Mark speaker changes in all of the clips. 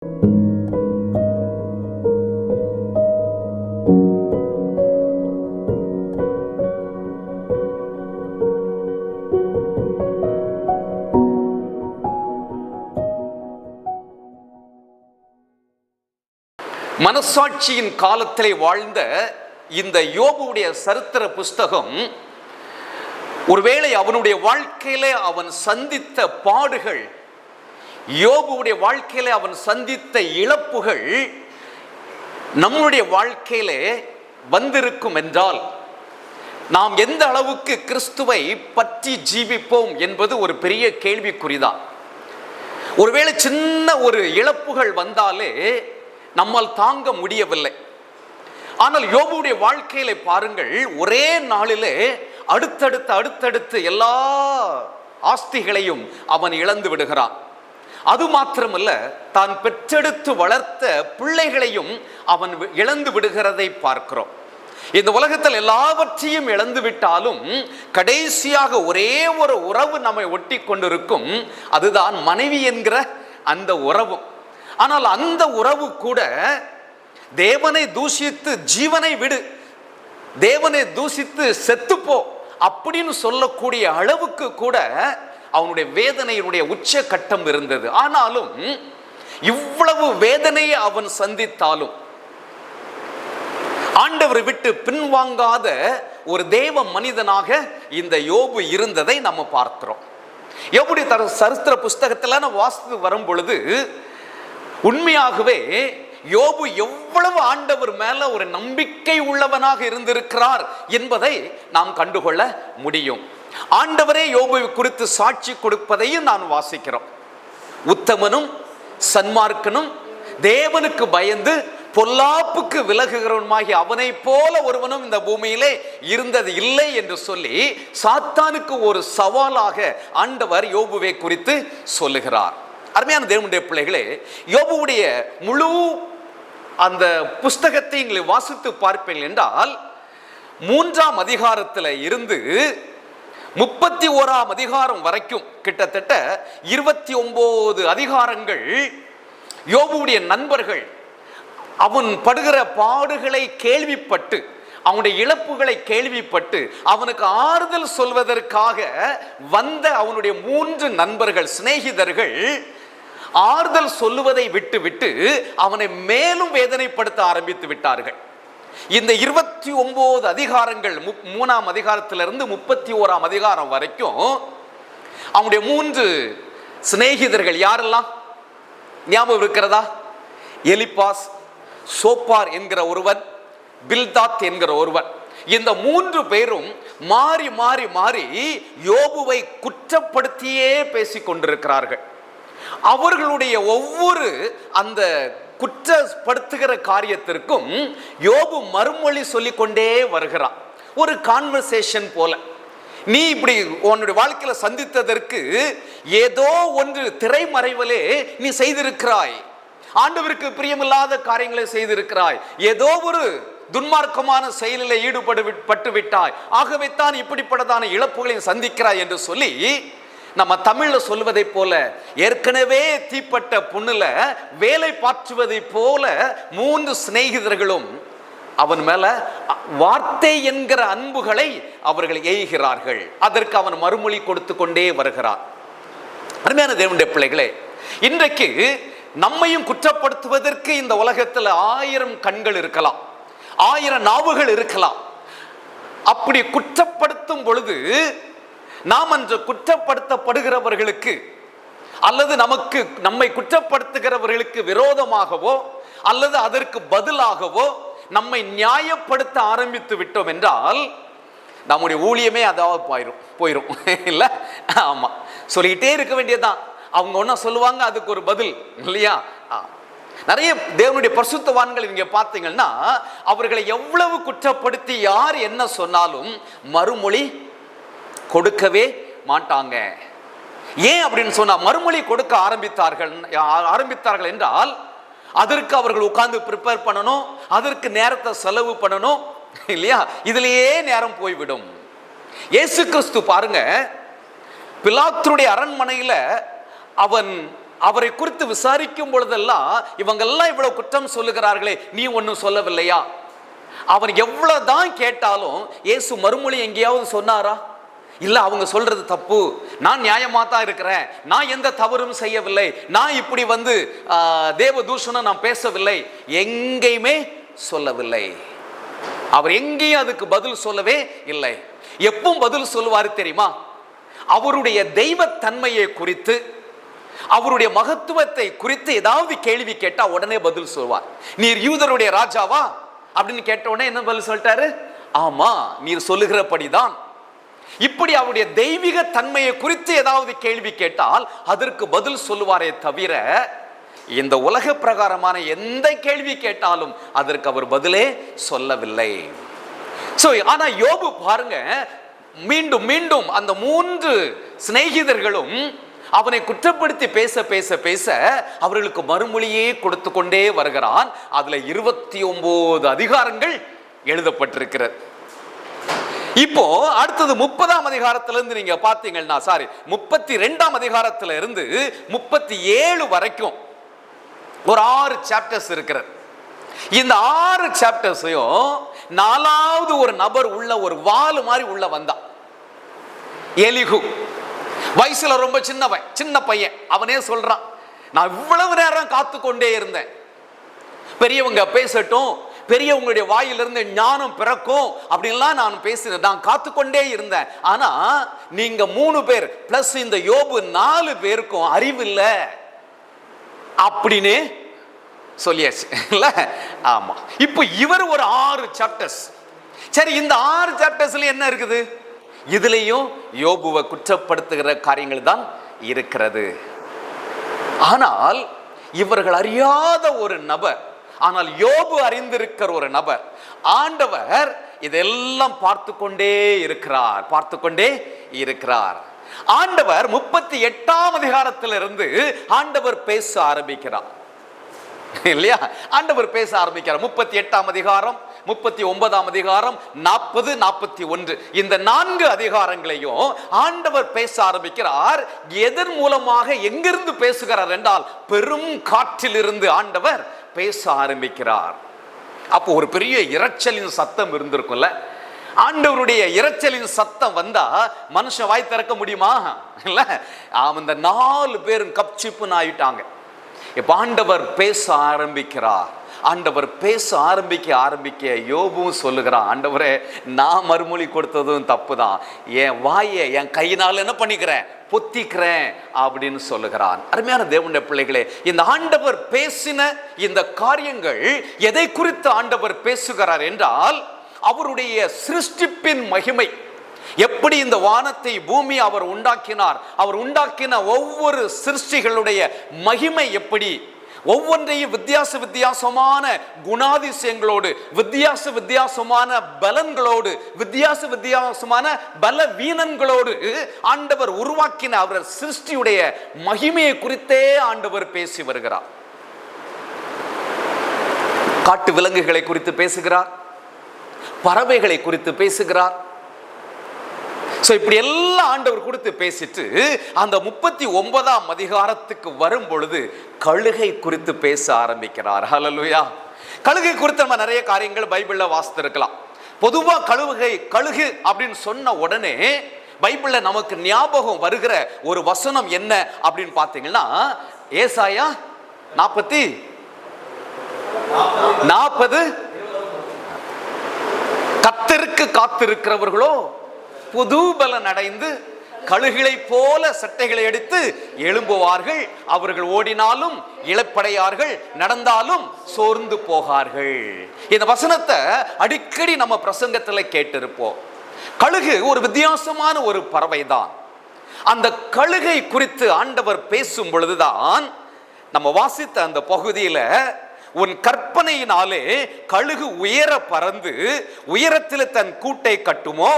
Speaker 1: மனசாட்சியின் காலத்திலே வாழ்ந்த இந்த யோபுடைய சரித்திர புஸ்தகம் ஒருவேளை அவனுடைய வாழ்க்கையிலே அவன் சந்தித்த பாடுகள், யோபுடைய வாழ்க்கையிலே அவன் சந்தித்த இழப்புகள் நம்முடைய வாழ்க்கையிலே வந்திருக்கும் என்றால் நாம் எந்த அளவுக்கு கிறிஸ்துவை பற்றி ஜீவிப்போம் என்பது ஒரு பெரிய கேள்விக்குறிதான். ஒருவேளை சின்ன ஒரு இழப்புகள் வந்தாலே நம்மால் தாங்க முடியவில்லை. ஆனால் யோபுடைய வாழ்க்கையிலே பாருங்கள், ஒரே நாளிலே அடுத்தடுத்து எல்லா ஆஸ்திகளையும் அவன் இழந்து விடுகிறான். அது மாத்திரமல்ல, தான் பெற்றெடுத்து வளர்த்த பிள்ளைகளையும் அவன் இழந்து விடுகிறதை பார்க்கிறோம். இந்த உலகத்தில் எல்லாவற்றையும் இழந்து விட்டாலும் கடைசியாக ஒரே ஒரு உறவு நம்மை ஒட்டி கொண்டிருக்கும், அதுதான் மனைவி என்கிற அந்த உறவு. ஆனால் அந்த உறவு கூட தேவனை தூஷித்து ஜீவனை விடு, தேவனை தூஷித்து செத்துப்போ அப்படின்னு சொல்லக்கூடிய அளவுக்கு கூட அவனுடைய வேதனையினுடைய உச்ச கட்டம் இருந்தது. ஆனாலும் இவ்வளவு வேதனையை அவன் சந்தித்தாலும் ஆண்டவரை விட்டு பின்வாங்காத ஒரு தேவ மனிதனாக இந்த யோபு இருந்ததை நம்ம பார்க்கிறோம். யோபுடைய சரித்திர புஸ்தகத்தில் நான் வாசித்து வரும் பொழுது உண்மையாகவே யோபு எவ்வளவு ஆண்டவர் மேல ஒரு நம்பிக்கை உள்ளவனாக இருந்திருக்கிறார் என்பதை நாம் கண்டுகொள்ள முடியும். ஆண்டவரே யோபுவை குறித்து சாட்சி கொடுப்பதையும் நான் வாசிக்கிறோம். உத்தமனும் சன்மார்க்கனும் தேவனுக்கு பயந்து பொல்லாப்புக்கு விலகுகிறவனுமாகி அவனை போல ஒருவனும் இந்த பூமியிலே இருந்தது இல்லை என்று சொல்லி சாத்தானுக்கு ஒரு சவாலாக ஆண்டவர் யோபுவை குறித்து சொல்லுகிறார். அருமையான தேவனுடைய பிள்ளைகளே, யோபுவுடைய முழு அந்த புஸ்தகத்தை எங்களை வாசித்து பார்ப்பீர்கள் என்றால் 3ஆம் அதிகாரத்தில் இருந்து 31ஆம் அதிகாரம் வரைக்கும் கிட்டத்தட்ட 29 அதிகாரங்கள் யோபுவுடைய நண்பர்கள் அவன் படுகிற பாடுகளை கேள்விப்பட்டு, அவனுடைய இழப்புகளை கேள்விப்பட்டு அவனுக்கு ஆறுதல் சொல்வதற்காக வந்த அவனுடைய 3 நண்பர்கள், சிநேகிதர்கள் ஆறுதல் சொல்லுவதை விட்டு அவனை மேலும் வேதனைப்படுத்த ஆரம்பித்து விட்டார்கள். இந்த 29 அதிகாரங்கள் 3ஆம் அதிகாரத்திலிருந்து 31ஆம் அதிகாரம் வரைக்கும் அவனுடைய 3 சிநேகிதர்கள் யாரெல்லாம் ஞாபகம் இருக்கிறதா? எலிப்பாஸ், சோப்பார் என்கிற ஒருவன், பில்தாத் என்கிற ஒருவன். இந்த 3 பேரும் மாறி மாறி மாறி யோபுவை குற்றப்படுத்தியே பேசிக் கொண்டிருக்கிறார்கள். அவர்களுடைய ஒவ்வொரு அந்த குற்றப்படுத்துகிற காரியத்திற்கும் யோபு மறுமொழி சொல்லிக்கொண்டே வருகிறான். ஒரு கான்வர்சேஷன் போல. நீ இப்படி உன்னுடைய வாழ்க்கையில சந்தித்ததற்கு ஏதோ ஒன்று திரைமறைவிலே நீ செய்திருக்கிறாய், ஆண்டவருக்கு பிரியமில்லாத காரியங்களை செய்திருக்கிறாய், ஏதோ ஒரு துன்மார்க்கமான செயலில் ஈடுபட்டு விட்டாய், ஆகவே தான் இப்படிப்பட்டதான இழப்புகளையும் சந்திக்கிறாய் என்று சொல்லி, நம்ம தமிழ்ல சொல்வதை போல ஏற்கனவே தீப்பட்ட புண்ணுல வேலை பாற்றுவதை போல 3 சிநேகிதர்களும் அவன் மேல வார்த்தை என்கிற அன்புகளை அவர்கள் எய்கிறார்கள். அதற்கு அவன் மறுமொழி கொடுத்து கொண்டே வருகிறான். அருமையான தேவனுடைய பிள்ளைகளே, இன்றைக்கு நம்மையும் குற்றப்படுத்துவதற்கு இந்த உலகத்தில் 1000 கண்கள் இருக்கலாம், 1000 நாவுகள் இருக்கலாம். அப்படி குற்றப்படுத்தும் பொழுது நாம் அன்று குற்றப்படுத்தப்படுகிறவர்களுக்கு அல்லது நம்மை குற்றப்படுத்துகிறவர்களுக்கு விரோதமாகவோ அல்லது அதற்கு பதிலாகவோ நம்மை நியாயப்படுத்த ஆரம்பித்து விட்டோம் என்றால் நம்முடைய ஊழியமே அதாவது போயிடும் இல்ல? ஆமா, சொல்லிக்கிட்டே இருக்க வேண்டியதுதான். அவங்க ஒன்ன சொல்லுவாங்க, அதுக்கு ஒரு பதில் இல்லையா? நிறைய தேவனுடைய பரிசுத்தவான்கள் இங்க பார்த்தீங்கன்னா அவர்களை எவ்வளவு குற்றப்படுத்தி யார் என்ன சொன்னாலும் மறுமொழி கொடுக்கவே மாட்டாங்க. ஏன் அப்படின்னு சொன்னா, மறுமொழி கொடுக்க ஆரம்பித்தார்கள் என்றால் அதற்கு அவர்கள் உட்கார்ந்து ப்ரிப்பேர் பண்ணணும், அதற்கு நேரத்தை செலவு பண்ணணும் இல்லையா? இதுலயே நேரம் போய்விடும். இயேசு கிறிஸ்து பாருங்க, பிலாத்துடைய அரண்மனையில அவன் அவரை குறித்து விசாரிக்கும் பொழுதெல்லாம் இவங்கெல்லாம் இவ்வளவு குற்றம் சொல்லுகிறார்களே, நீ ஒன்னும் சொல்லவில்லையா? அவன் எவ்வளவுதான் கேட்டாலும் இயேசு மறுமொழி எங்கேயாவது சொன்னாரா? இல்ல, அவங்க சொல்றது தப்பு, நான் நியாயமா தான் இருக்கிறேன், நான் எந்த தவறும் செய்யவில்லை, நான் இப்படி தேவ தூஷணம் நான் பேசவில்லை, எங்கேயுமே சொல்லவில்லை. அவர் எங்கேயும் அதுக்கு பதில் சொல்லவே இல்லை. எப்பவும் பதில் சொல்லுவாரு தெரியுமா? அவருடைய தெய்வத்தன்மையை குறித்து, அவருடைய மகத்துவத்தை குறித்து ஏதாவது கேள்வி கேட்டா உடனே பதில் சொல்வார். நீர் யூதருடைய ராஜாவா அப்படின்னு கேட்ட உடனே என்ன பதில் சொல்லிட்டாரு? ஆமா, நீர் சொல்லுகிறபடிதான். இப்படி அவருடைய தெய்வீக தன்மையை குறித்து ஏதாவது கேள்வி கேட்டால் அதற்கு பதில் சொல்லுவாரே தவிர, இந்த உலக பிரகாரமான எந்த கேள்வி கேட்டாலும் அதற்கு அவர் பதிலே சொல்லவில்லை. ஆனா யோபு பாருங்க, மீண்டும் மீண்டும் அந்த 3 சிநேகிதர்களும் அவனை குற்றப்படுத்தி பேச பேச பேச அவர்களுக்கு மறுமொழியே கொடுத்து கொண்டே வருகிறான். அதுல 29 அதிகாரங்கள் எழுதப்பட்டிருக்கிறது. இப்போ அடுத்தது 30ஆம் அதிகாரத்திலிருந்து நீங்க பார்த்தீங்கன்னா, 32ஆம் அதிகாரத்தில இருந்து 37 வரைக்கும் ஒரு 6 சாப்டர்ஸ் இருக்கிறது. இந்த 6 சாப்டர்ஸையும் 4வது ஒரு நபர் உள்ள ஒரு வால் மாதிரி உள்ள வந்தான். எலிகு வயசுல ரொம்ப சின்ன பையன். அவனே சொல்றான், நான் இவ்வளவு நேரம் காத்து கொண்டே இருந்தேன், பெரியவங்க பேசட்டும், பெரியவங்களுடைய வாயிலிருந்து ஞானம் பிறக்கும் அப்படின்லாம் நான் பேசினேன், நான் காத்து கொண்டே இருந்தேன். ஆனா நீங்க 3 பேர் பிளஸ் இந்த யோபு 4 பேருக்கும் அறிவில்லை அப்படின்னு சொல்லியாச்சு இல்ல? ஆமா. இப்போ இவர் ஒரு 6 சாப்டர்ஸ். சரி, இந்த 6 சாப்டர்ஸ்ல என்ன இருக்குது? இதுலயும் யோபுவை குற்றப்படுத்துகிற காரியங்கள் தான் இருக்கிறது. ஆனால் இவர்கள் அறியாத ஒரு நபர், ஆனால் யோபு அறிந்திருக்கிற ஒரு நபர், ஆண்டவர் இதெல்லாம் பார்த்து கொண்டே இருக்கிறார். ஆண்டவர் 38ஆம் அதிகாரத்திலிருந்து ஆண்டவர் பேச ஆரம்பிக்கிறார் இல்லையா? ஆண்டவர் பேச ஆரம்பிக்கிறார். 38ஆம் அதிகாரம், 39ஆம் அதிகாரம், 40, 41 இந்த 4 அதிகாரங்களையும் ஆண்டவர் பேச ஆரம்பிக்கிறார். எதன் மூலமாக, எங்கிருந்து பேசுகிறார் என்றால், பெரும் காற்றிலிருந்து ஆண்டவர் பேச ஆரம்பிக்கிறார். அப்போ ஒரு பெரிய இரைச்சலின் சத்தம் இருந்திருக்கும்ல. ஆண்டவருடைய இரைச்சலின் சத்தம் வந்தா மனுஷன் வாய் திறக்க முடியுமா? இல்ல, இந்த 4 பேரும் கப்சிப்புன்னு ஆயிட்டாங்க. இப்ப ஆண்டவர் பேச ஆரம்பிக்கிறார். ஆண்டவர் பேச ஆரம்பிக்க யோபுவும் சொல்லுகிறான், ஆண்டவரே, நான் மறுமொழி கொடுத்ததும் தப்பு தான், என் வாயை என் கையினால் என்ன பண்ணிக்கிறேன், பொத்திக்கிறேன் அப்படின்னு சொல்லுகிறான். அருமையான தேவனுடைய பிள்ளைகளே, இந்த ஆண்டவர் பேசின இந்த காரியங்கள் எதை குறித்து ஆண்டவர் பேசுகிறார் என்றால், அவருடைய சிருஷ்டிப்பின் மகிமை, எப்படி இந்த வானத்தை பூமி அவர் உண்டாக்கினார், அவர் உண்டாக்கின ஒவ்வொரு சிருஷ்டிகளுடைய மகிமை எப்படி, ஒவ்வொன்றையும் வித்தியாசமான குணாதிசயங்களோடு, வித்தியாசமான பலன்களோடு, வித்தியாசமான பலவீனங்களோடு ஆண்டவர் உருவாக்கின அவர் சிருஷ்டியுடைய மகிமையை குறித்தே ஆண்டவர் பேசி வருகிறார். காட்டு விலங்குகளை குறித்து பேசுகிறார், பறவைகளை குறித்து பேசுகிறார். இப்படி எல்லாம் ஆண்டவர் கொடுத்து பேசிட்டு அந்த 39ஆம் அதிகாரத்துக்கு வரும் பொழுது கழுகை குறித்து பேச ஆரம்பிக்கிறார். ஹல்லேலூயா. கழுகை குறித்து நம்ம நிறைய காரியங்கள் பைபிள்ல வாசித்திருக்கலாம். பொதுவா கழுகு அப்படின்னு சொன்ன உடனே பைபிள்ல நமக்கு ஞாபகம் வருகிற ஒரு வசனம் என்ன அப்படின்னு பார்த்தீங்கன்னா, ஏசாயா 40 கர்த்தருக்கு காத்திருக்கிறவர்களோ புது பலன் அடைந்து கழுகுகளை போல சட்டைகளை எடுத்து எழும்புவார்கள், அவர்கள் ஓடினாலும் இளப்படையார்கள், நடந்தாலும் சோர்ந்து போகார்கள். இந்த வசனத்தை அடிக்கடி நம்ம பிரசங்கத்துல கேட்டிருப்போம். கழுகு ஒரு வித்தியாசமான ஒரு பறவை தான். அந்த கழுகை குறித்து ஆண்டவர் பேசும் பொழுதுதான் நம்ம வாசித்த அந்த பகுதியில, உன் கற்பனையினாலே கழுகு உயர பறந்து உயரத்தில் தன் கூட்டை கட்டுமோ,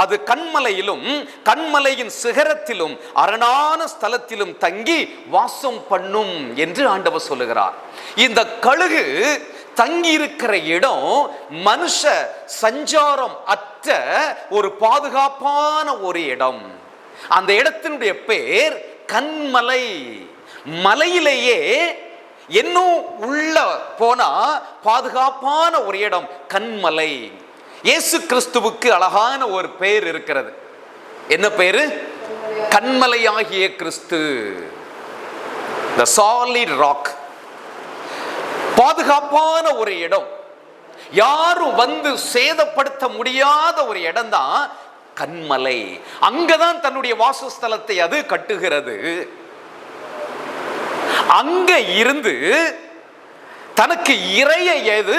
Speaker 1: அது கண்மலையிலும் கண்மலையின் சிகரத்திலும் அரணான ஸ்தலத்திலும் தங்கி வாசம் பண்ணும் என்று ஆண்டவர் சொல்லுகிறார். இந்த கழுகு தங்கி இருக்கிற இடம் மனுஷ சஞ்சாரம் அற்ற ஒரு பாதுகாப்பான ஒரு இடம். அந்த இடத்தினுடைய பேர் கண்மலை. மலையிலேயே இன்னும் உள்ள போனா பாதுகாப்பான ஒரு இடம் கன்மலை. இயேசு கிறிஸ்துவுக்கு அழகான ஒரு பெயர் இருக்கிறது. என்ன பெயரு? கன்மலையாகிய கிறிஸ்து, the solid rock. பாதுகாப்பான ஒரு இடம், யாரும் வந்து சேதப்படுத்த முடியாத ஒரு இடம் தான் கன்மலை. அங்கதான் தன்னுடைய வாசஸ்தலத்தை அது கட்டுகிறது. அங்க இருந்து தனக்கு இறையை ஏது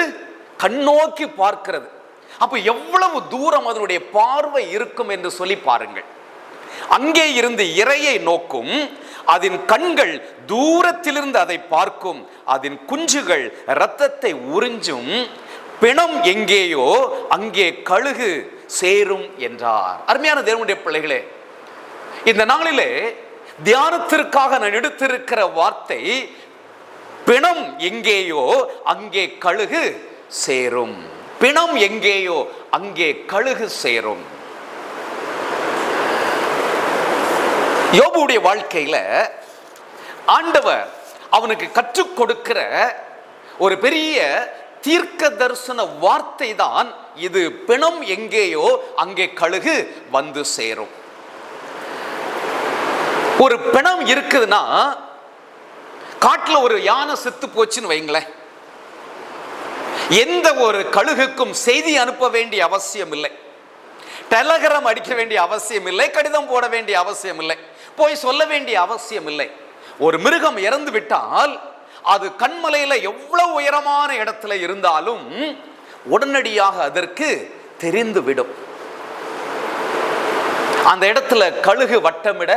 Speaker 1: கண்ணோக்கி பார்க்கிறது. அப்ப எவ்வளவு தூரம் அதனுடைய பார்வை இருக்கும் என்று சொல்லி பாருங்கள். அங்கே இருந்து இறையை நோக்கும், அதன் கண்கள் தூரத்திலிருந்து அதை பார்க்கும், அதன் குஞ்சுகள் இரத்தத்தை உறிஞ்சும், பிணம் எங்கேயோ அங்கே கழுகு சேரும் என்றார். அருமையான தேவனுடைய பிள்ளைகளே, இந்த நாளிலே தியானத்திற்காக நான் எடுத்திருக்கிற வார்த்தை பிணம் எங்கேயோ அங்கே கழுகு சேரும். பிணம் எங்கேயோ அங்கே கழுகு சேரும். யோபுடைய வாழ்க்கையில ஆண்டவர் அவனுக்கு கற்றுக் கொடுக்கிற ஒரு பெரிய தீர்க்க தரிசன வார்த்தை தான் இது. பிணம் எங்கேயோ அங்கே கழுகு வந்து சேரும். ஒரு பிணம் இருக்குதுன்னா, காட்டுல ஒரு யானை செத்து போச்சுன்னு வைங்களேன், எந்த ஒரு கழுகுக்கும் செய்தி அனுப்ப வேண்டிய அவசியம் இல்லை, டெலகிராம் அடிக்க வேண்டிய அவசியம் இல்லை, கடிதம் போட வேண்டிய அவசியம் இல்லை, போய் சொல்ல வேண்டிய அவசியம் இல்லை. ஒரு மிருகம் இறந்து விட்டால் அது கன்மலையில எவ்வளவு உயரமான இடத்துல இருந்தாலும் உடனடியாக அதற்கு தெரிந்துவிடும். அந்த இடத்துல கழுகு வட்டமிட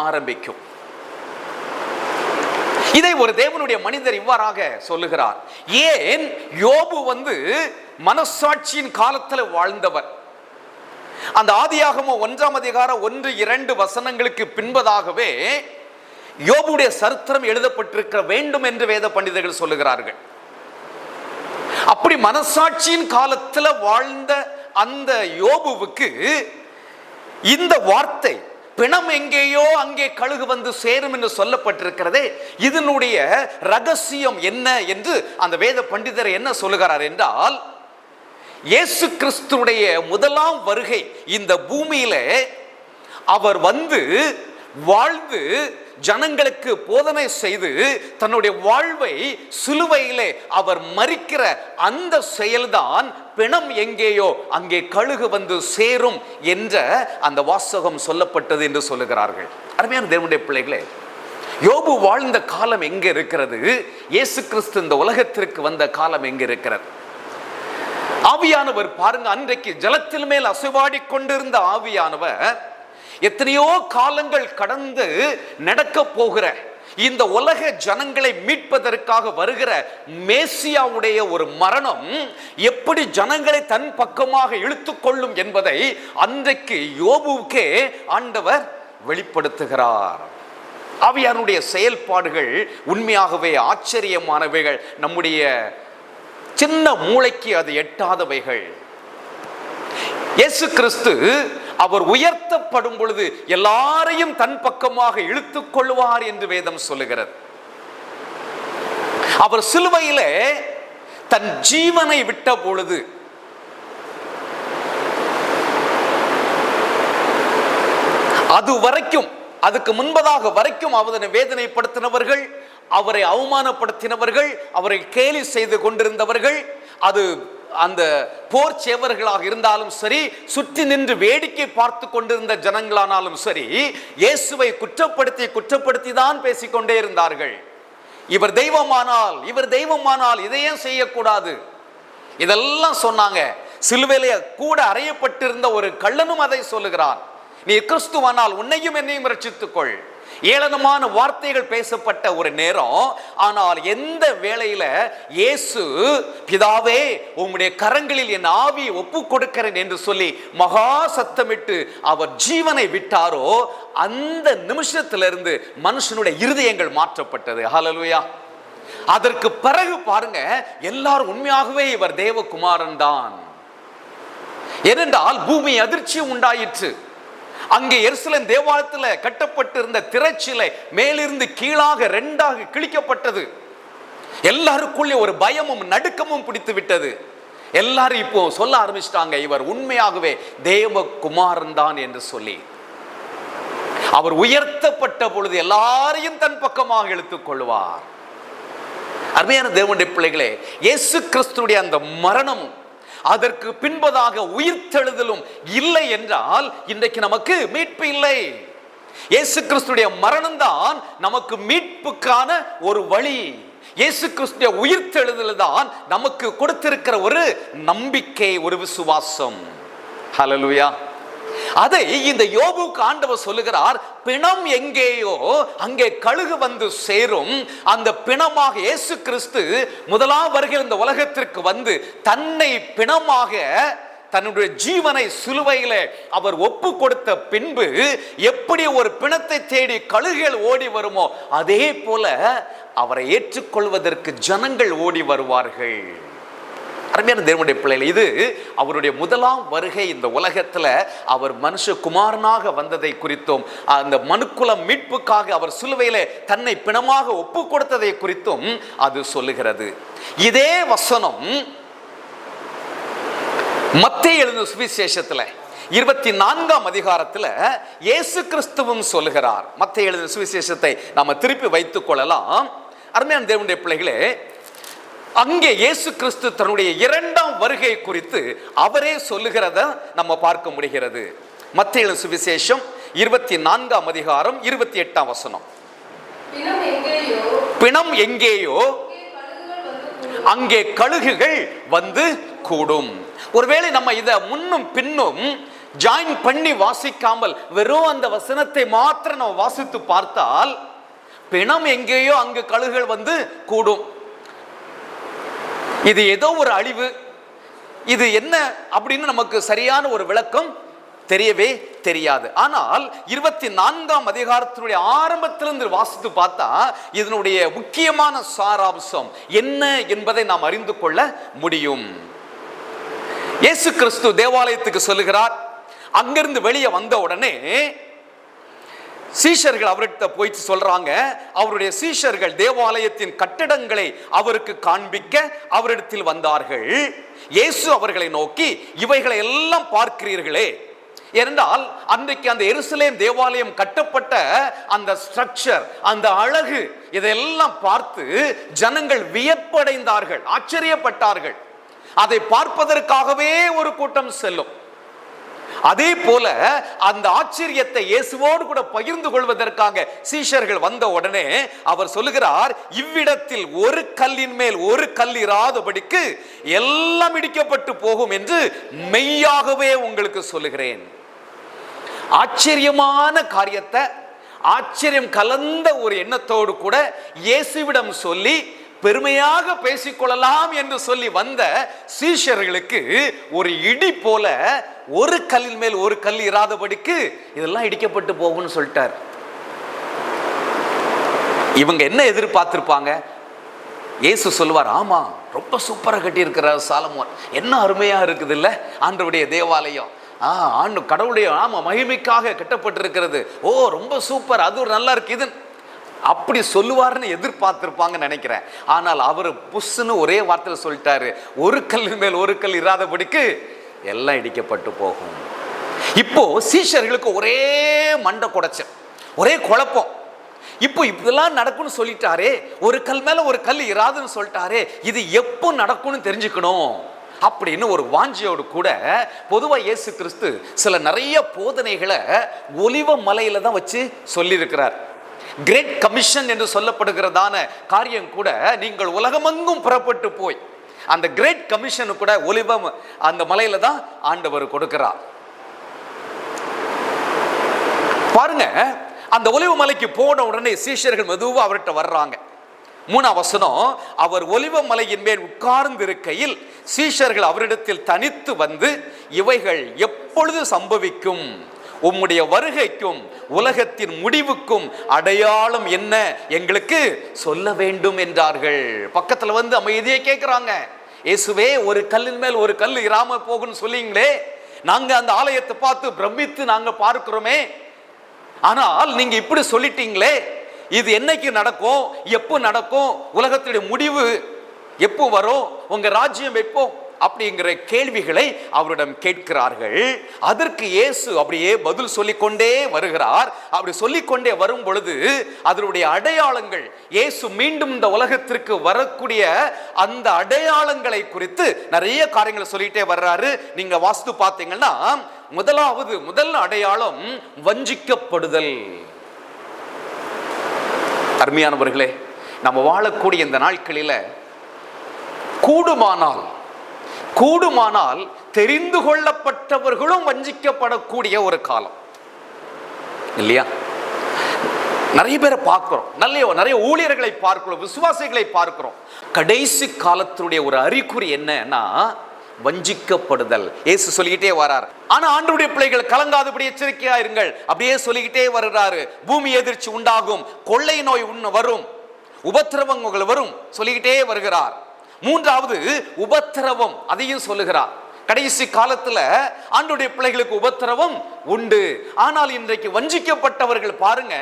Speaker 1: ஆரம்பிக்கும். இதை ஒரு தேவனுடைய மனிதர் இவ்வாறாக சொல்லுகிறார். ஏன் யோபு மனசாட்சியின் காலத்தில் வாழ்ந்தவர். அந்த ஆதியாகமம் 1ஆம் அதிகாரம் 1-2 வசனங்களுக்கு பின்பதாகவே யோபுடைய சரித்திரம் எழுதப்பட்டிருக்க வேண்டும் என்று வேத பண்டிதர்கள் சொல்லுகிறார்கள். அப்படி மனசாட்சியின் காலத்தில் வாழ்ந்த அந்த யோபுவுக்கு இந்த வார்த்தை பிணம் எங்கேயோ அங்கே கழுகு வந்து சேரும் என்று சொல்லப்பட்டிருக்கிறதே, இதனுடைய ரகசியம் என்ன என்று அந்த வேத பண்டிதர் என்ன சொல்லுகிறார் என்றால், இயேசு கிறிஸ்துடைய முதலாம் வருகை இந்த பூமியில அவர் வாழ்ந்து ஜனங்களுக்கு போதனை செய்து தன்னுடைய வாழ்வை சிலுவையிலே அவர் மரிக்கிற அந்த செயல்தான் பிணம் எங்கேயோ அங்கே கழுகு வந்து சேரும் என்ற அந்த வாசகம் சொல்லப்பட்டது என்று சொல்லுகிறார்கள். அருமையான தேவனுடைய பிள்ளைகளே, யோபு வாழ்ந்த காலம் எங்க இருக்கிறது? இயேசு கிறிஸ்து இந்த உலகத்திற்கு வந்த காலம் எங்க இருக்கிறது? ஆவியானவர் பாருங்க, அன்றைக்கு ஜலத்தின் மேல் அசைவாடி கொண்டிருந்த ஆவியானவர் எத்தனையோ காலங்கள் கடந்து நடக்க போகிற இந்த உலக ஜனங்களை மீட்பதற்காக வருகிற மேசியாவுடைய ஒரு மரணம் எப்படி ஜனங்களை தன் பக்கமாக இழுத்துக்கொள்ளும் என்பதை அன்றைக்கு யோபுவுக்கே ஆண்டவர் வெளிப்படுத்துகிறார். ஆவியானுடைய செயல்பாடுகள் உண்மையாகவே ஆச்சரியமானவைகள், நம்முடைய சின்ன மூளைக்கு அது எட்டாதவைகள். இயேசு கிறிஸ்து அவர் உயர்த்தப்படும் பொழுது எல்லாரையும் தன் பக்கமாக இழுத்துக் கொள்வார் என்று வேதம் சொல்லுகிறது. அவர் சிலுவையிலே தன் ஜீவனை விட்ட பொழுது அது வரைக்கும், அதுக்கு முன்பதாக வரைக்கும் அவரை வேதனைப்படுத்தினவர்கள், அவரை அவமானப்படுத்தினவர்கள், அவரை கேலி செய்து கொண்டிருந்தவர்கள், அது அந்த போர் சேவர்களாக இருந்தாலும் சரி, சுற்றி நின்று வேடிக்கை பார்த்து கொண்டிருந்த ஜனங்களானாலும் சரி, இயேசுவை குற்றப்படுத்தி தான் பேசிக்கொண்டே இருந்தார்கள். இவர் தெய்வமானால் இதையே செய்யக்கூடாது, இதெல்லாம் சொன்னாங்க. சிலுவையிலே கூட அறையப்பட்டிருந்த ஒரு கள்ளனும் அதை சொல்லுகிறான், நீ கிறிஸ்துவானால் உன்னையும் என்னையும் ரட்சித்துக்கொள். ஏளனமான வார்த்தைகள் பேசப்பட்ட ஒரு நேரம். ஆனால் எந்த வேளையில இயேசு பிதாவே உம்முடைய கரங்களில் என் ஆவியை ஒப்பு கொடுக்கிறேன் என்று சொல்லி மகா சத்தமிட்டு அவர் ஜீவனை விட்டாரோ, அந்த நிமிஷத்திலிருந்து மனுஷனுடைய இருதயங்கள் மாற்றப்பட்டது. ஹல்லேலூயா. அதற்கு பிறகு பாருங்க, எல்லாரும் உண்மையாகவே இவர் தேவகுமாரன் தான். ஏனென்றால் பூமி அதிர்ச்சி உண்டாயிற்று. அங்கே எருசலேம் தேவாலயத்தில் கட்டப்பட்டிருந்த திரைச்சிலை மேலிருந்து கீழாக 2ஆக கிழிக்கப்பட்டது. எல்லாருக்குள்ளே ஒரு பயமும் நடுக்கமும் பிடித்து விட்டது. எல்லாரும் இப்போ சொல்ல ஆரம்பிச்சிட்டாங்க, இவர் உண்மையாகவே தேவகுமாரன் தான் என்று சொல்லி. அவர் உயர்த்தப்பட்ட பொழுது எல்லாரையும் தன் பக்கமாக இழுத்துக் கொள்வார். அருமையான தேவனுடைய பிள்ளைகளே, இயேசு கிறிஸ்துடைய அந்த மரணம், அதற்கு பின்பதாக உயிர்த்தெழுதலும் இல்லை என்றால் இன்றைக்கு நமக்கு மீட்பு இல்லை. இயேசு கிறிஸ்துடைய மரணம் தான் நமக்கு மீட்புக்கான ஒரு வழி. இயேசு கிறிஸ்துடைய உயிர்த்தெழுதல் தான் நமக்கு கொடுத்திருக்கிற ஒரு நம்பிக்கை, ஒரு விசுவாசம். ஹல்லேலூயா. அதை இந்த யோபுக்கு ஆண்டவர் சொல்லுகிறார், பிணம் எங்கேயோ அங்கே கழுகு வந்து சேரும். அந்த பிணமாக இயேசு கிறிஸ்து முதலாம் வருகிற இந்த உலகத்திற்கு வந்து தன்னை பிணமாக தன்னுடைய ஜீவனை சிலுவையில அவர் ஒப்பு கொடுத்த பின்பு எப்படி ஒரு பிணத்தை தேடி கழுகுகள் ஓடி வருமோ அதே போல அவரை ஏற்றுக்கொள்வதற்கு ஜனங்கள் ஓடி வருவார்கள். அருமையான தேவனுடைய பிள்ளைகள், இது அவருடைய முதலாம் வருகை. இந்த உலகத்துல அவர் மனுஷகுமாரனாக வந்ததை குறித்தும், அந்த மனுக்குலம் மீட்புக்காக அவர் சிலுவையிலே தன்னை பிணமாக ஒப்பு கொடுத்ததை குறித்தும் அது சொல்லுகிறது. இதே வசனம் மத்தேயு எழுதின சுவிசேஷத்துல 24ஆம் அதிகாரத்துல இயேசு கிறிஸ்துவும் சொல்லுகிறார். மத்தேயு எழுதின சுவிசேஷத்தை நாம திருப்பி வைத்துக் கொள்ளலாம். அருமையான தேவனுடைய பிள்ளைகளே, அங்கே இயேசு கிறிஸ்து தன்னுடைய 2ஆம் வருகை குறித்து அவரே சொல்லுகிறத நம்ம பார்க்க முடிகிறது. மத்தேயு சுவிசேஷம் 24ஆம் அதிகாரம் 28ஆம் வசனம். பிணம் எங்கேயோ அங்கே கழுகுகள் வந்து கூடும். ஒருவேளை நம்ம இதை முன்னும் பின்னும் ஜாயின் பண்ணி வாசிக்காமல் வெறும் அந்த வசனத்தை மாத்திரம் நம்ம வாசித்து பார்த்தால், பிணம் எங்கேயோ அங்கு கழுகுகள் வந்து கூடும், இது ஏதோ ஒரு அழிவு, இது என்ன அப்படின்னு நமக்கு சரியான ஒரு விளக்கம் தெரியவே தெரியாது. ஆனால் 24ஆம் அதிகாரத்தினுடைய ஆரம்பத்திலிருந்து வாசித்து பார்த்தா இதனுடைய முக்கியமான சாராம்சம் என்ன என்பதை நாம் அறிந்து கொள்ள முடியும். இயேசு கிறிஸ்து தேவாலயத்துக்கு சொல்லுகிறார். அங்கிருந்து வெளியே வந்த உடனே சீஷர்கள் அவர்கிட்ட போயிட்டு சொல்றாங்க. அவருடைய சீஷர்கள் தேவாலயத்தின் கட்டிடங்களை அவருக்கு காண்பிக்க அவரிடத்தில் வந்தார்கள். இயேசு அவர்களை நோக்கி, இவைகளை எல்லாம் பார்க்கிறீர்களே, ஏனென்றால் அன்றைக்கு அந்த எருசலேம் தேவாலயம் கட்டப்பட்ட அந்த ஸ்ட்ரக்சர், அந்த அழகு, இதெல்லாம் பார்த்து ஜனங்கள் வியப்படைந்தார்கள், ஆச்சரியப்பட்டார்கள். அதை பார்ப்பதற்காகவே ஒரு கூட்டம் செல்லும். அதே போல அந்த ஆச்சரியத்தை இயேசுவோடு கூட பகிர்ந்து கொள்வதற்காக சீஷர்கள் வந்த உடனே அவர் சொல்லுகிறார், இவ்விடத்தில் ஒரு கல்லின் மேல் ஒரு கல் இராதபடிக்கு எல்லாம் இடிக்கப்பட்டு போகும் என்று மெய்யாகவே உங்களுக்கு சொல்லுகிறேன். ஆச்சரியமான காரியத்தை ஆச்சரியம் கலந்த ஒரு எண்ணத்தோடு கூட இயேசுவிடம் சொல்லி பெருமையாக பேசிக்கொள்ளலாம் என்று சொல்லி வந்த சீஷர்களுக்கு ஒரு இடி போல ஒரு கல்லின் மேல் ஒரு கல் இராதபடிக்கு இதெல்லாம் இடிக்கப்பட்டு போகும்னு சொல்லிட்டார். இவங்க என்ன எதிர்பார்த்திருப்பாங்க? இயேசு சொல்லுவார், ஆமா ரொம்ப சூப்பரா கட்டி இருக்கிறார் சாலமோன், என்ன அருமையா இருக்குது இல்ல ஆண்டவருடைய தேவாலயம், ஆண்டு கடவுளுடைய ஆமா மகிமைக்காக கட்டப்பட்டிருக்கிறது, ஓ ரொம்ப சூப்பர், அது ஒரு நல்லா இருக்கு, இது அப்படி சொல்லுவார்னு எதிர்பார்த்திருப்பாங்க நினைக்கிறேன். ஆனால் அவர் புஷ்ன்னு ஒரே வார்த்தையில் சொல்லிட்டாரு, ஒரு கல்லின் மேல் ஒரு கல் இராதபடிக்கு எல்லாம் இடிக்கப்பட்டு போகும். இப்போ சீஷர்களுக்கு ஒரே மண்டை குடைச்சல், ஒரே குழப்பம். இப்போ இப்படிலாம் நடக்கும்னு சொல்லிட்டாரே, ஒரு கல் மேல ஒரு கல் இராதுன்னு சொல்லிட்டாரே, இது எப்போ நடக்கும்னு தெரிஞ்சுக்கணும் அப்படின்னு ஒரு வாஞ்சியோடு கூட பொதுவாக இயேசு கிறிஸ்து சில நிறைய போதனைகளை ஒலிவ மலையில தான் வச்சு சொல்லியிருக்கிறார். கிரேட் கமிஷன் என்று சொல்லப்படுகிறதான காரியம் கூட, நீங்கள் உலகமெங்கும் புறப்பட்டு போய், அந்த கிரேட் கமிஷன் கூட ஒலிவம் அந்த மலையில தான் ஆண்டவர் கொடுக்கிறார். பாருங்க, அந்த ஒலிவ மலைக்கு போன உடனே சீஷர்கள் மெதுவா அவர்கிட்ட வர்றாங்க. 3ஆம் வசனம், அவர் ஒலிவ மலையின் மேல் உட்கார்ந்து இருக்கையில் சீஷர்கள் அவரிடத்தில் தனித்து வந்து, இவைகள் எப்பொழுது சம்பவிக்கும், உம்முடைய வருகைக்கும் உலகத்தின் முடிவுக்கும் அடையாளம் என்ன, எங்களுக்கு சொல்ல வேண்டும் என்றார்கள். பக்கத்துல வந்து அமைதியை கேட்கிறாங்க, இயேசுவே ஒரு கல்லின் மேல் ஒரு கல் இராம போகுன்னு சொல்லிங்களே, நாங்க அந்த ஆலயத்தை பார்த்து பிரமித்து நாங்க பார்க்கிறோமே, ஆனால் நீங்க இப்படி சொல்லிட்டீங்களே, இது என்னைக்கு நடக்கும், எப்போ நடக்கும், உலகத்துடைய முடிவு எப்போ வரும், உங்க ராஜ்யம் எப்போ, அப்படிங்கிற கேள்விகளை அவரிடம் கேட்கிறார்கள். அதற்கு இயேசு அப்படியே பதில் சொல்லிக்கொண்டே வருகிறார். அப்படி சொல்லிக்கொண்டே வரும் பொழுது அதனுடைய அடையாளங்கள், இயேசு மீண்டும் இந்த உலகத்திற்கு வரக்கூடிய அந்த அடையாளங்களை குறித்து நிறைய காரியங்களை சொல்லிட்டே வர்றாரு. நீங்க வாஸ்து பார்த்தீங்கன்னா முதல் அடையாளம் வஞ்சிக்கப்படுதல். அருமையானவர்களே, நம்ம வாழக்கூடிய இந்த நாட்களில கூடுமானால் தெரிந்து கொள்ளப்பட்டவர்களும் வஞ்சிக்கப்படக்கூடிய ஒரு காலம் இல்லையா? நிறைய பேரை பார்க்கிறோம், நிறைய ஊழியர்களை பார்க்கிறோம், விசுவாசிகளை பார்க்கிறோம். கடைசி காலத்துடைய ஒரு அறிகுறி என்னன்னா வஞ்சிக்கப்படுதல். இயேசு சொல்லிக்கிட்டே வரார். ஆனா ஆண்டவருடைய பிள்ளைகள் கலங்காதபடி எச்சரிக்கையா இருங்கள், அப்படியே சொல்லிக்கிட்டே வருகிறாரு. பூமி எதிர்ச்சி உண்டாகும், கொள்ளை நோய் வரும், உபத்திரவங்கள் வரும் சொல்லிக்கிட்டே வருகிறார். மூன்றாவது உபத்திரவம், அதையும் சொல்லுகிறார். கடைசி காலத்துல ஆண்டவருடைய பிள்ளைகளுக்கு உபத்திரவம் உண்டு. ஆனால் இன்றைக்கு வஞ்சிக்கப்பட்டவர்கள் பாருங்க,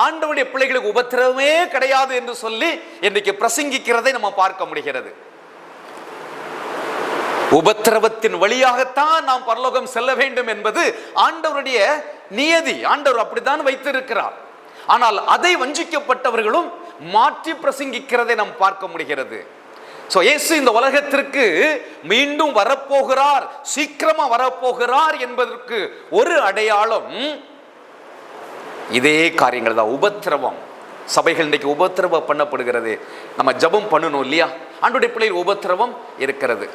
Speaker 1: ஆண்டவருடைய பிள்ளைகளுக்கு உபத்திரவமே கிடையாது என்று சொல்லி இன்றைக்கு பிரசங்கிக்கிறதை நம்ம பார்க்க முடிகிறது. உபத்திரவத்தின் வழியாகத்தான் நாம் பரலோகம் செல்ல வேண்டும் என்பது ஆண்டவருடைய நியதி. ஆண்டவர் அப்படித்தான் வைத்திருக்கிறார். ஆனால் அதை வஞ்சிக்கப்பட்டவர்களும் மாற்றி பிரசங்கிக்கிறதை நாம் பார்க்க முடிகிறது. இயேசு இந்த உலகத்திற்கு மீண்டும் வரப்போகிறார், சீக்கிரமா வரப்போகிறார் என்பதற்கு ஒரு அடையாளம் இதே காரியங்கள் தான். உபத்திரவம். சபைகள் இன்றைக்கு உபத்திரவம் பண்ணப்படுகிறது. நம்ம ஜெபம் பண்ணணும் இல்லையா? ஆண்டவருடைய பிள்ளைகள் உபத்திரவம் இருக்கிறது.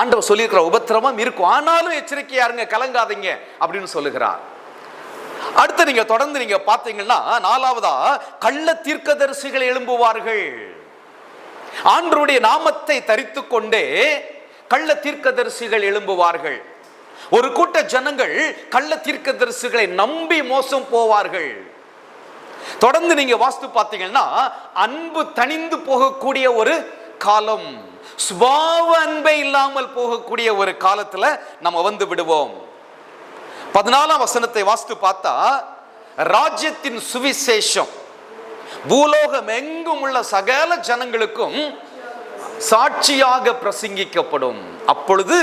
Speaker 1: ஆண்டவர் சொல்லியிருக்கிற உபத்திரவம் இருக்கும், ஆனாலும் எச்சரிக்கையா இருங்க, கலங்காதீங்க அப்படின்னு சொல்லுகிறார். அடுத்து நீங்க தொடர்ந்து நீங்க பார்த்தீங்கன்னா, நாலாவதா கள்ள தீர்க்கதரிசிகள் எழும்புவார்கள். ஆண்டவருடைய நாமத்தை தரித்துக் கொண்டே கள்ள தீர்க்கதரிசிகள் எழும்புவார்கள். ஒரு கூட்ட ஜனங்கள் கள்ள தீர்க்கதரிசிகளை நம்பி மோசம் போவார்கள். தொடர்ந்து நீங்க வாஸ்து பார்த்தீங்கன்னா, அன்பு தணிந்து போகக்கூடிய ஒரு காலம், சுபாவ அன்பே இல்லாமல் போகக்கூடிய ஒரு காலத்துல நம்ம வந்து விடுவோம். 14ஆம் வசனத்தை வாஸ்து பார்த்தா, ராஜ்யத்தின் சுவிசேஷம் பூலோகம் எங்கும் உள்ள சகல ஜனங்களுக்கும் சாட்சியாக பிரசங்கிக்கப்படும், அப்பொழுது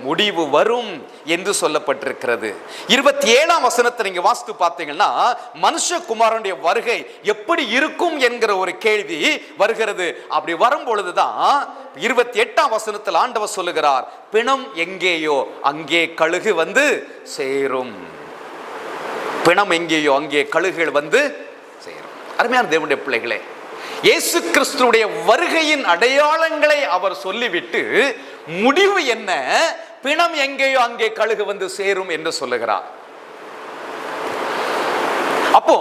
Speaker 1: முடிவு வரும் என்று சொல்லப்பட்டிருக்கிறது. 27ஆம் வசனத்தை நீங்க வாஸ்து பார்த்தீங்கன்னா, மனுஷகுமாரனுடைய வருகை எப்படி இருக்கும் என்கிற ஒரு கேள்வி வருகிறது. அப்படி வரும் பொழுதுதான் 28ஆம் வசனத்தில் ஆண்டவர் சொல்லுகிறார், பிணம் எங்கேயோ அங்கே கழுகு வந்து சேரும். பிணம் எங்கேயோ அங்கே கழுகுகள் வந்து சேரும். அருமையான தேவனுடைய பிள்ளைகளே, இயேசு கிறிஸ்துவுடைய வருகையின் அடையாளங்களை அவர் சொல்லிவிட்டு முடிவு என்ன, பிணம் எங்கேயோ அங்கே கழுகு வந்து சேரும் என்று சொல்லுகிறார். அப்போ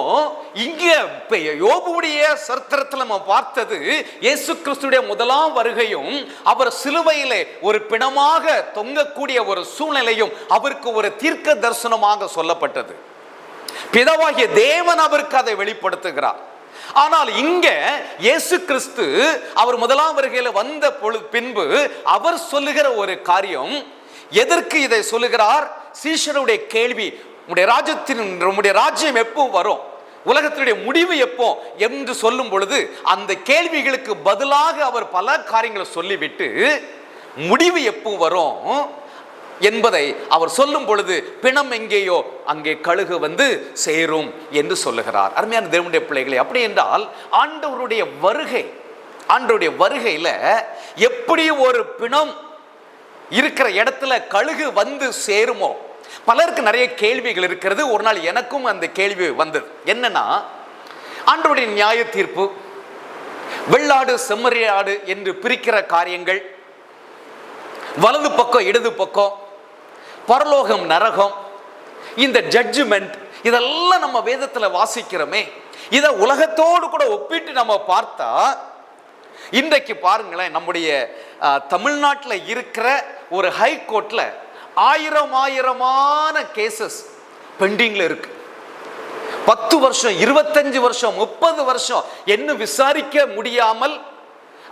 Speaker 1: இங்க யோபுடைய சரித்திரத்தில் நம்ம பார்த்தது இயேசு கிறிஸ்துடைய முதலாம் வருகையும், அவர் சிலுவையிலே ஒரு பிணமாக தொங்கக்கூடிய ஒரு சூழ்நிலையும் அவருக்கு ஒரு தீர்க்க தரிசனமாக சொல்லப்பட்டது. பிதாவாகிய தேவன் அவருக்கு அதை வெளிப்படுத்துகிறார். ஆனால் இங்க இயேசு கிறிஸ்து அவர் முதலாம் வருகையில வந்த பின்பு அவர் சொல்லுகிற ஒரு காரியம், எதற்கு இதை சொல்லுகிறார்? சீஷருடைய கேள்வி, உம்முடைய ராஜ்யம் எப்போ வரும், உலகத்தினுடைய முடிவு எப்போ என்று சொல்லும் பொழுது அந்த கேள்விகளுக்கு பதிலாக அவர் பல காரியங்களை சொல்லிவிட்டு முடிவு எப்போ வரும் என்பதை அவர் சொல்லும் பொழுது, பிணம் எங்கேயோ அங்கே கழுகு வந்து சேரும் என்று சொல்லுகிறார். அருமையான தேவனுடைய பிள்ளைகளே, அப்படி என்றால் ஆண்டவருடைய வருகையில எப்படி ஒரு பிணம் இருக்கிற இடத்துல கழுகு வந்து சேருமோ, பலருக்கு நிறைய கேள்விகள் இருக்கிறது. ஒரு நாள் எனக்கும் அந்த கேள்வி வந்தது. என்னன்னா, ஆண்டவருடைய நியாய தீர்ப்பு, வெள்ளாடு செம்மறியாடு என்று பிரிக்கிற காரியங்கள், வலது பக்கம் இடது பக்கம், பரலோகம் நரகம், இந்த ஜட்ஜ்மெண்ட், இதெல்லாம் நம்ம வேதத்தில் வாசிக்கிறோமே, இதை உலகத்தோடு கூட ஒப்பிட்டு நம்ம பார்த்தா, இன்றைக்கு பாருங்களேன், நம்முடைய தமிழ்நாட்டில் இருக்கிற ஒரு ஹை கோர்ட்ல ஆயிரமான கேசஸ் பெண்டிங்ல இருக்கு. 10 வருஷம் 25 வருஷம் 30 வருஷம் என்ன விசாரிக்க முடியாமல்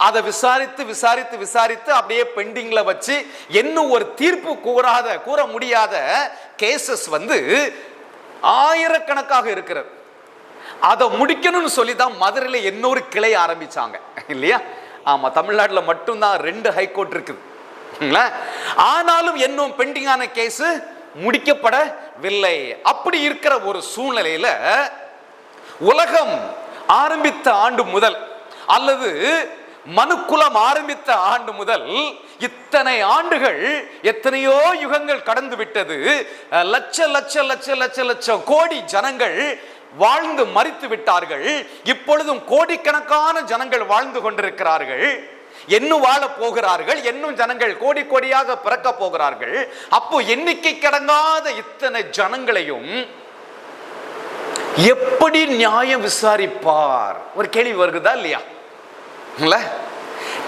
Speaker 1: அதை விசாரித்து விசாரித்து விசாரித்து அப்படியே பெண்டிங்ல வச்சு இன்னும் ஒரு தீர்ப்பு கூற முடியாத கேசஸ் ஆயிரக்கணக்காக இருக்கிறது. அதை முடிக்கணும்னு சொல்லி தான் மதுரையில இன்னொரு கிளை ஆரம்பிச்சாங்க இல்லையா? ஆமா, தமிழ்நாட்டில் மட்டும்தான் 2 ஹைகோர்ட் இருக்குது. ஆனாலும் இன்னும் பெண்டிங்கான கேஸ் முடிக்கப்படவில்லை. அப்படி இருக்கிற ஒரு சூழ்நிலையில உலகம் ஆரம்பித்த ஆண்டு முதல் அல்லது மனுக்குலம் ஆரம்பித்த ஆண்டு முதல் இத்தனை ஆண்டுகள், எத்தனையோ யுகங்கள் கடந்து விட்டது. லட்ச லட்ச லட்ச லட்ச லட்சம் கோடி ஜனங்கள் வாழ்ந்து மரித்து விட்டார்கள். இப்பொழுதும் கோடிக்கணக்கான ஜனங்கள் வாழ்ந்து கொண்டிருக்கிறார்கள். இன்னும் வாழ போகிறார்கள். இன்னும் ஜனங்கள் கோடி கோடியாக பிறக்க போகிறார்கள். அப்போ எண்ணிக்கை கடங்காத இத்தனை ஜனங்களையும் எப்படி நியாயம் விசாரிப்பார்? ஒரு கேள்வி வருகுதா இல்லையா?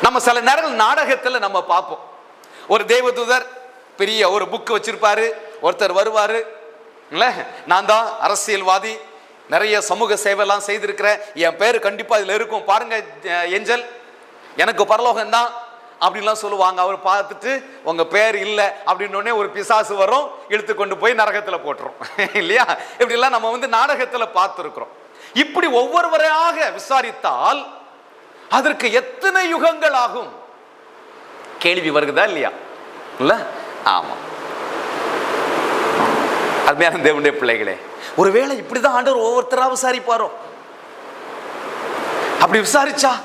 Speaker 1: நம்ம சில நேரங்கள் நாடகத்தில் நம்ம பார்ப்போம். ஒரு தேவதூதர் பெரிய ஒரு புக் வச்சிருப்பாரு. ஒருத்தர் வருவாரு, நான் தான் அரசியல்வாதி, நிறைய சமூக சேவைலாம் செய்திருக்கிறேன், என் பேர் கண்டிப்பா இதுல இருக்கும், பாருங்க ஏஞ்சல், எனக்கு பரலோகம் தான் அப்படின்லாம் சொல்லுவாங்க. அவர் பார்த்துட்டு உங்க பேர் இல்லை அப்படின்னோடனே ஒரு பிசாசு வரும், இழுத்து கொண்டு போய் நரகத்தில் போட்டுரும் இல்லையா? இப்படிலாம் நம்ம நாடகத்தில் பார்த்துருக்கிறோம். இப்படி ஒவ்வொருவரையாக விசாரித்தால் அதற்கு எத்தனை யுகங்கள் ஆகும்? கேள்வி வருகுதா இல்லையா? இல்ல? ஆமா. அருமையான தேவனுடைய பிள்ளைகளே, ஒருவேளை இப்படிதான் ஆண்டவர் ஒவ்வொருத்தரா விசாரிப்பாரோ? அப்படி விசாரிச்சா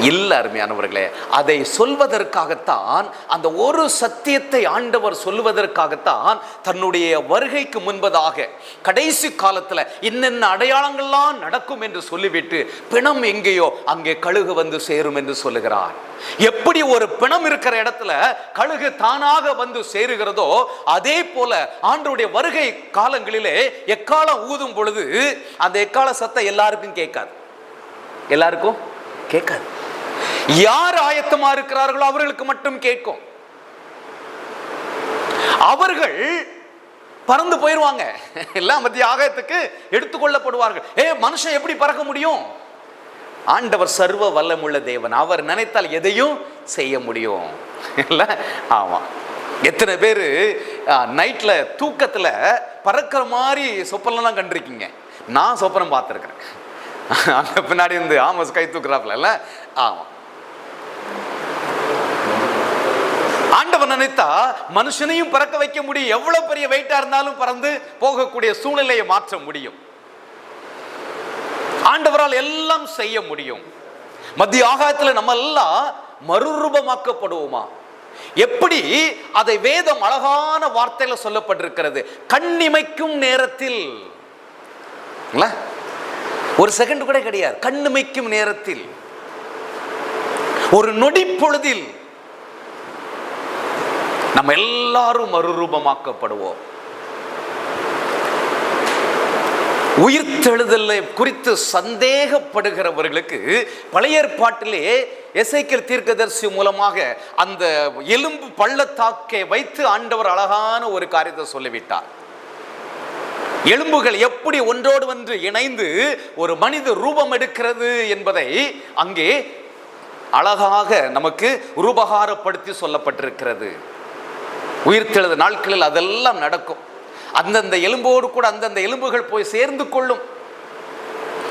Speaker 1: இல்ல அருமையானவர்களே, அதை சொல்வதற்காகத்தான், அந்த ஒரு சத்தியத்தை ஆண்டவர் சொல்வதற்காகத்தான் தன்னுடைய வருகைக்கு முன்பதாக கடைசி காலத்துல இன்னென்ன அடையாளங்கள்லாம் நடக்கும் என்று சொல்லிவிட்டு பிணம் எங்கேயோ அங்கே கழுகு வந்து சேரும் என்று சொல்லுகிறார். எப்படி ஒரு பிணம் இருக்கிற இடத்துல கழுகு தானாக வந்து சேருகிறதோ, அதே போல ஆண்டவருடைய வருகை காலங்களிலே எக்காலம் ஊதும் பொழுது அந்த எக்கால சத்தம் எல்லாருக்கும் கேட்காது. எல்லாருக்கும் கேட்காது. யார் ஆயத்தமா இருக்கிறார்களோ அவர்களுக்கு மட்டும் கேட்கும். அவர்கள் பறந்து போயிருவாங்க, எல்லாம் மத்திய ஆகாயத்துக்கு எடுத்துக்கொள்ளப்படுவார்கள். மனுஷன் எப்படி பறக்க முடியும்? ஆண்டவர் சர்வ வல்லமுள்ள தேவன், அவர் நினைத்தால் எதையும் செய்ய முடியும். ஆமா, எத்தனை பேர் நைட்ல தூக்கத்துல பறக்கிற மாதிரி சொப்பனம்லாம் கண்டிருக்கீங்க? நான் சொப்பனம் பார்த்துருக்கிறேன். அங்க பின்னாடி இருந்து ஆமஸ் கை தூக்குறாப்ல. ஆமா, ஆண்டவர் நினைத்தா மனுஷனையும் பறக்க வைக்க முடியும். எவ்வளவு பெரிய வெயிட்டா இருந்தாலும் பறந்து போகக்கூடிய சூழ்நிலையை மாற்ற முடியும். ஆண்டவரால் எல்லாம் செய்ய முடியும். மத்திய ஆகாயத்தில் நம்ம எல்லாம் மறுரூபமாக்கப்படுவோமா? எப்படி அதை வேதம் அழகான வார்த்தையில சொல்லப்பட்டிருக்கிறது. கண்ணிமைக்கும் நேரத்தில், ஒரு செகண்ட் கூட கிடையாது, கண்ணிமைக்கும் நேரத்தில், ஒரு நொடி பொழுதில் நம்ம எல்லாரும் மறுரூபமாக்கப்படுவோம். உயிர்த்தெழுதலை குறித்து சந்தேகப்படுகிறவர்களுக்கு பழைய ஏற்பாட்டிலே எசேக்கியேல் தீர்க்கதரிசி மூலமாக அந்த எலும்பு பள்ளத்தாக்கை வைத்து ஆண்டவர் அழகான ஒரு காரியத்தை சொல்லிவிட்டார். எலும்புகள் எப்படி ஒன்றோடு ஒன்று இணைந்து ஒரு மனித ரூபம் எடுக்கிறது என்பதை அங்கே அழகாக நமக்கு ரூபகாரப்படுத்தி சொல்லப்பட்டிருக்கிறது. உயிர்த்தெழுத நாட்களில் அதெல்லாம் நடக்கும். அந்தந்த எலும்போடு கூட அந்தந்த எலும்புகள் போய் சேர்ந்து கொள்ளும்.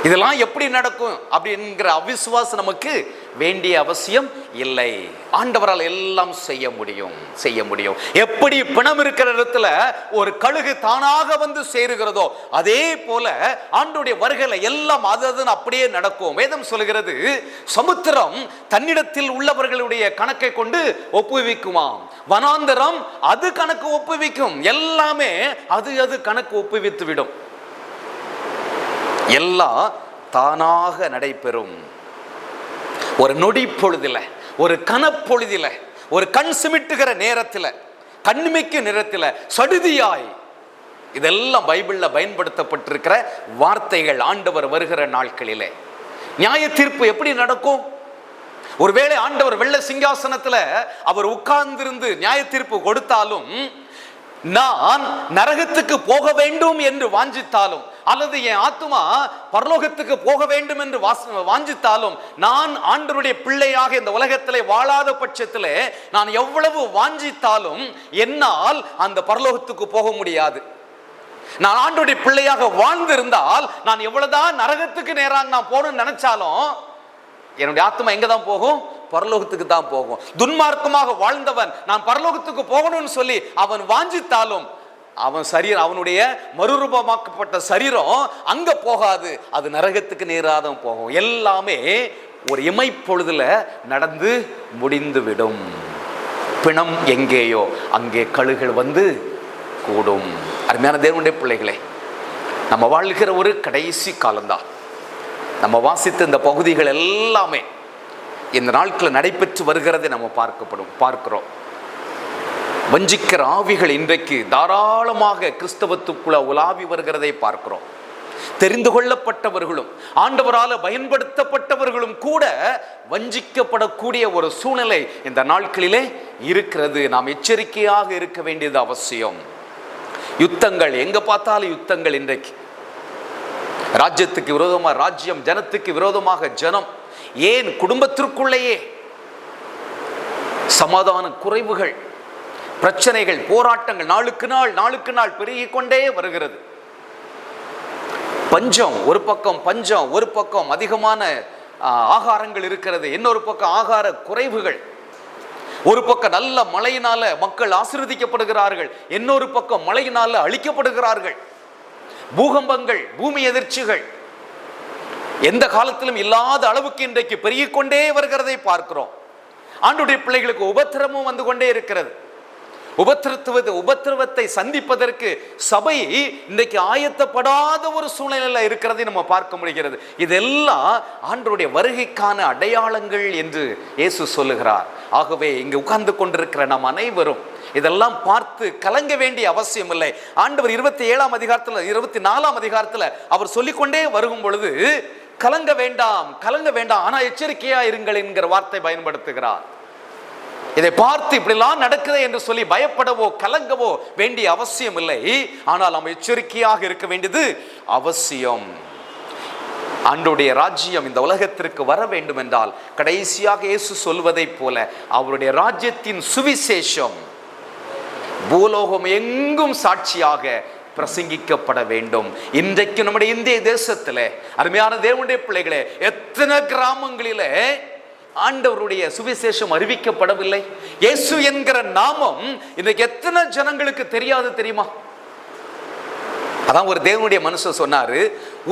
Speaker 1: இதெல்லாம் எப்படி நடக்கும் அப்படிங்கிற அவிசுவாசம் நமக்கு வேண்டிய அவசியம் இல்லை. ஆண்டவரால் எல்லாம் செய்ய முடியும். எப்படி பிணம் இருக்கிற இடத்துல ஒரு கழுகு தானாக வந்து சேருகிறதோ, அதே போல ஆண்டவருடைய வருகையில எல்லாம் அது அப்படியே நடக்கும். வேதம் சொல்கிறது, சமுத்திரம் தன்னிடத்தில் உள்ளவர்களுடைய கணக்கை கொண்டு ஒப்புவிக்குமாம், வனாந்தரம் அது கணக்கு ஒப்புவிக்கும். எல்லாமே அது கணக்கு ஒப்புவித்து விடும். எல்லாம் தானாக நடைபெறும். ஒரு நொடி பொழுதில, ஒரு கனப்பொழுதில, ஒரு கண் சிமிட்டுகிற நேரத்தில், கண்ணிமைக்கு நேரத்தில், சடுதியாய், இதெல்லாம் பைபிள்ல பயன்படுத்தப்பட்டிருக்கிற வார்த்தைகள். ஆண்டவர் வருகிற நாட்களிலே நியாய தீர்ப்பு எப்படி நடக்கும்? ஒருவேளை ஆண்டவர் வெள்ளை சிங்காசனத்துல அவர் உட்கார்ந்திருந்து நியாய தீர்ப்பு கொடுத்தாலும், நான் நரகத்துக்கு போக வேண்டும் என்று வாஞ்சித்தாலும், அல்லது என் ஆத்துமா பரலோகத்துக்கு போக வேண்டும் என்று வாஞ்சித்தாலும், நான் ஆண்டவருடைய பிள்ளையாக இந்த உலகத்திலே வாழாத பட்சத்திலே நான் எவ்வளவு வாஞ்சித்தாலும் என்னால் அந்த பரலோகத்துக்கு போக முடியாது. நான் ஆண்டவருடைய பிள்ளையாக வாழ்ந்திருந்தால் நான் எவ்வளவுதான் நரகத்துக்கு நேராக நான் போகணும்னு நினைச்சாலும் என்னுடைய ஆத்மா எங்க தான் போகும்? பரலோகத்துக்கு தான் போகும். துன்மார்க்கமாக வாழ்ந்தவன் நான் பரலோகத்துக்கு போகணும்னு சொல்லி அவன் வாஞ்சித்தாலும் அவன் சரீரம், அவனுடைய மறுரூபமாக்கப்பட்ட சரீரம் அங்க போகாது, அது நரகத்துக்கு நேராக போகும். எல்லாமே ஒரு இமைப்பொழுதுல நடந்து முடிந்து விடும். பிணம் எங்கேயோ அங்கே கழுகுகள் வந்து கூடும். அருமையான தேவனுடைய பிள்ளைகளே, நம்ம வாழ்கிற ஒரு கடைசி காலம்தான். நம்ம வாசித்த இந்த பகுதிகள் எல்லாமே இந்த நாட்களில் நடைபெற்று வருகிறதை நம்ம பார்க்கிறோம். வஞ்சிக்கிற ஆவிகள் இன்றைக்கு தாராளமாக கிறிஸ்தவத்துக்குள்ள உலாவி வருகிறதை பார்க்கிறோம். தெரிந்து கொள்ளப்பட்டவர்களும் ஆண்டவரால் பயன்படுத்தப்பட்டவர்களும் கூட வஞ்சிக்கப்படக்கூடிய ஒரு சூழ்நிலை இந்த நாட்களிலே இருக்கிறது. நாம் எச்சரிக்கையாக இருக்க வேண்டியது அவசியம். யுத்தங்கள், எங்க பார்த்தாலும் யுத்தங்கள். இன்றைக்கு ராஜ்யத்துக்கு விரோதமாக ராஜ்யம், ஜனத்துக்கு விரோதமாக ஜனம், ஏன் குடும்பத்திற்குள்ளேயே சமாதான குறைவுகள், பிரச்சனைகள், போராட்டங்கள் நாளுக்கு நாள் பெருகிக் கொண்டே வருகிறது. பஞ்சம் ஒரு பக்கம் அதிகமான ஆகாரங்கள் இருக்கிறது, இன்னொரு பக்கம் ஆகார குறைவுகள். ஒரு பக்கம் நல்ல மழையினால மக்கள் ஆசீர்வதிக்கப்படுகிறார்கள், இன்னொரு பக்கம் மழையினால அழிக்கப்படுகிறார்கள். பூகம்பங்கள், பூமி எதிர்ச்சிகள் எந்த காலத்திலும் இல்லாத அளவுக்கு இன்றைக்கு பெருகிக் கொண்டே வருகிறதை பார்க்கிறோம். ஆண்டவருடைய பிள்ளைகளுக்கு உபத்திரமும் வந்து கொண்டே இருக்கிறது. உபத்திரவத்தை சந்திப்பதற்கு சபை இன்றைக்கு ஆயத்தப்படாத ஒரு சூழ்நிலையில் இருக்கிறதை நம்ம பார்க்க முடிகிறது. இதெல்லாம் ஆண்டவருடைய வருகைக்கான அடையாளங்கள் என்று இயேசு சொல்லுகிறார். ஆகவே இங்கு உட்கார்ந்து கொண்டிருக்கிற நாம் அனைவரும் இதெல்லாம் பார்த்து கலங்க வேண்டிய அவசியம் இல்லை. ஆண்டவர் 27ஆம் அதிகாரத்தில் 24ஆம் அதிகாரத்தில் அவர் சொல்லிக்கொண்டே வருகும் பொழுது கலங்க வேண்டாம், ஆனா எச்சரிக்கையா இருங்கள் என்கிற வார்த்தை பயன்படுத்துகிறார். இதை பார்த்து இப்படிலாம் நடக்குது என்று சொல்லி பயப்படவோ கலங்கவோ வேண்டிய அவசியம் இல்லை. ஆனால் நாம் எச்சரிக்கையாக இருக்க வேண்டியது அவசியம். ஆண்டவருடைய ராஜ்யம் இந்த உலகத்திற்கு வர வேண்டும் என்றால் கடைசியாக இயேசு சொல்வதை போல அவருடைய ராஜ்யத்தின் சுவிசேஷம் பூலோகம் எங்கும் சாட்சியாக பிரசங்கிக்கப்பட வேண்டும். இன்றைக்கு நம்முடைய இந்திய தேசத்திலே அருமையான தேவனுடைய பிள்ளைகளே, எத்தனை கிராமங்களிலே ஆண்டவருடைய சுவிசேஷம் அறிவிக்கப்படவில்லை. இயேசு என்கிற நாமம் இன்றைக்கு எத்தனை ஜனங்களுக்கு தெரியாது தெரியுமா? அதான் ஒரு தேவனுடைய மனுஷன் சொன்னாரு,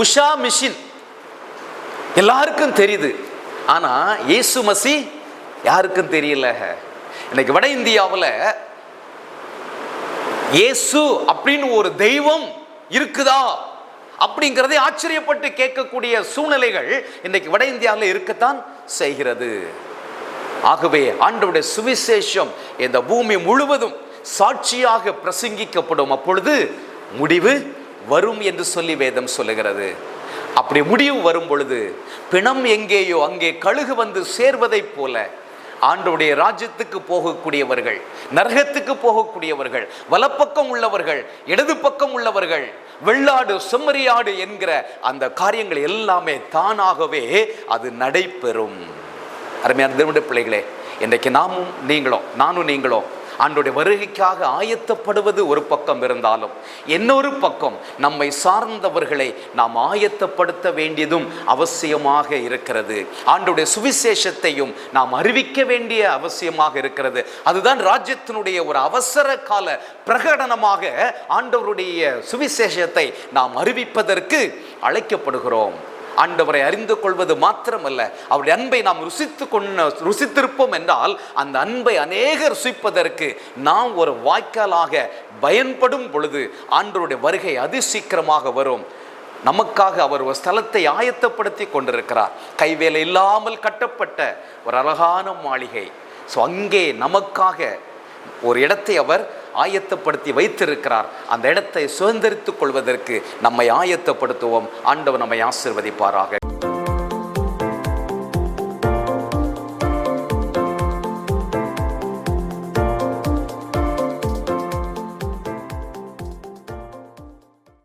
Speaker 1: உஷா மிஷின் எல்லாருக்கும் தெரியுது, ஆனா இயேசு மசி யாருக்கும் தெரியல. இன்னைக்கு வட இந்தியாவில் இயேசு அப்படின்னு ஒரு தெய்வம் இருக்குதா அப்படிங்கிறதை ஆச்சரியப்பட்டு கேட்கக்கூடிய சூழ்நிலைகள் இன்னைக்கு வட இந்தியாவில் இருக்கத்தான் செய்கிறது. ஆகவே ஆண்டவருடைய சுவிசேஷம் இந்த பூமி முழுவதும் சாட்சியாக பிரசங்கிக்கப்படும். அப்பொழுது முடிவு வரும் என்று சொல்லி வேதம் சொல்லுகிறது. அப்படி முடிவு வரும் பொழுது பிணம் எங்கேயோ அங்கே கழுகு வந்து சேர்வதைப் போல ஆண்டவருடைய ராஜ்யத்துக்கு போகக்கூடியவர்கள், நரகத்துக்கு போகக்கூடியவர்கள், வலப்பக்கம் உள்ளவர்கள், இடது பக்கம் உள்ளவர்கள், வெள்ளாடு செம்மறியாடு என்கிற அந்த காரியங்கள் எல்லாமே தானாகவே அது நடைபெறும். அருமையான தேவனுடைய பிள்ளைகளே, இன்றைக்கு நானும் நீங்களும் ஆண்டவருடைய வருகைக்காக ஆயத்தப்படுவது ஒரு பக்கம் இருந்தாலும் இன்னொரு பக்கம் நம்மை சார்ந்தவர்களை நாம் ஆயத்தப்படுத்த வேண்டியதும் அவசியமாக இருக்கிறது. ஆண்டவருடைய சுவிசேஷத்தையும் நாம் அறிவிக்க வேண்டிய அவசியமாக இருக்கிறது. அதுதான் ராஜ்யத்தினுடைய ஒரு அவசர கால பிரகடனமாக ஆண்டவருடைய சுவிசேஷத்தை நாம் அறிவிப்பதற்கு அழைக்கப்படுகிறோம். ஆண்டவரை அறிந்து கொள்வது மாத்திரமல்ல, அவருடைய அன்பை நாம் ருசித்திருப்போம் என்றால் அந்த அன்பை அநேகர் ருசிப்பதற்கு நாம் ஒரு வாய்க்காலாக பயன்படும் பொழுது ஆண்டவருடைய வருகை அதிசீக்கிரமாக வரும். நமக்காக அவர் ஒரு ஸ்தலத்தை ஆயத்தப்படுத்தி கொண்டிருக்கிறார். கைவேலை இல்லாமல் கட்டப்பட்ட ஒரு அழகான மாளிகை. ஸோ அங்கே நமக்காக ஒரு இடத்தை அவர் ஆயத்தப்படுத்தி வைத்திருக்கிறார். அந்த இடத்தை சுதந்திரித்துக் கொள்வதற்கு நம்மை ஆயத்தப்படுத்துவோம். ஆண்டவர் நம்மை ஆசீர்வதிப்பாராக.